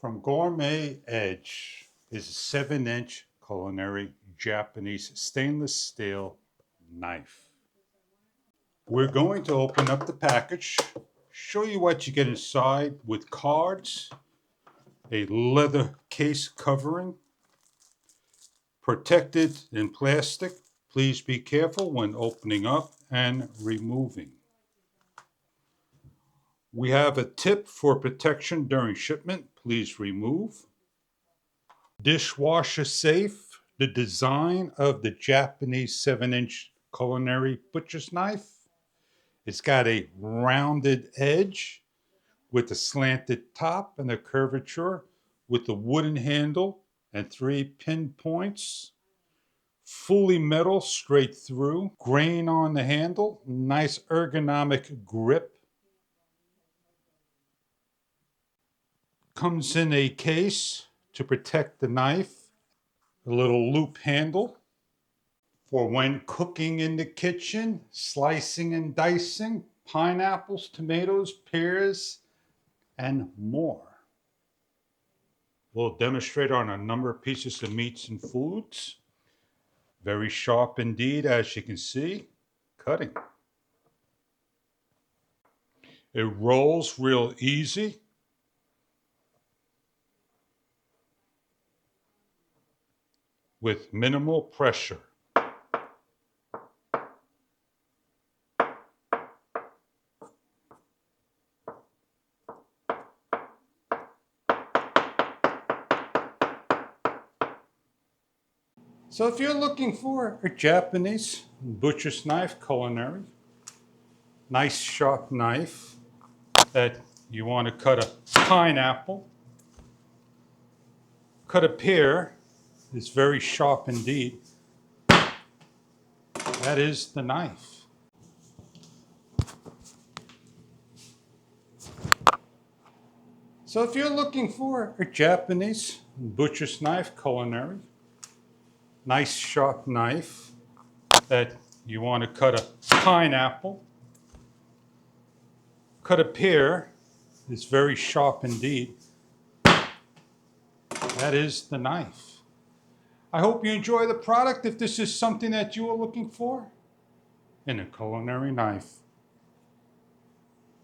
From Gourmet Edge is a 7-inch culinary Japanese stainless steel knife. We're going to open up the package, show you what you get inside with cards, a leather case covering, protected in plastic. Please be careful when opening up and removing. We have a tip for protection during shipment. Please remove. Dishwasher safe. The design of the Japanese 7-inch culinary butcher's knife. It's got a rounded edge with a slanted top and a curvature with a wooden handle and 3 pin points. Fully metal straight through. Grain on the handle. Nice ergonomic grip. Comes in a case to protect the knife. A little loop handle for when cooking in the kitchen, slicing and dicing pineapples, tomatoes, pears, and more. We'll demonstrate on a number of pieces of meats and foods. Very sharp indeed, as you can see, cutting. It rolls real easy. With minimal pressure. So if you're looking for a Japanese butcher's knife, culinary, nice sharp knife that you want to cut a pineapple, cut a pear, it's very sharp indeed. That is the knife. So if you're looking for a Japanese butcher's knife, culinary, nice sharp knife that you want to cut a pineapple, cut a pear, it's very sharp indeed. That is the knife. I hope you enjoy the product if this is something that you are looking for in a culinary knife.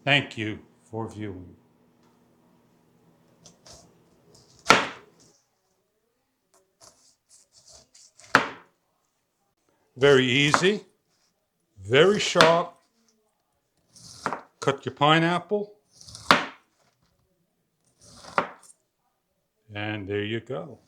Thank you for viewing. Very easy, very sharp. Cut your pineapple. And there you go.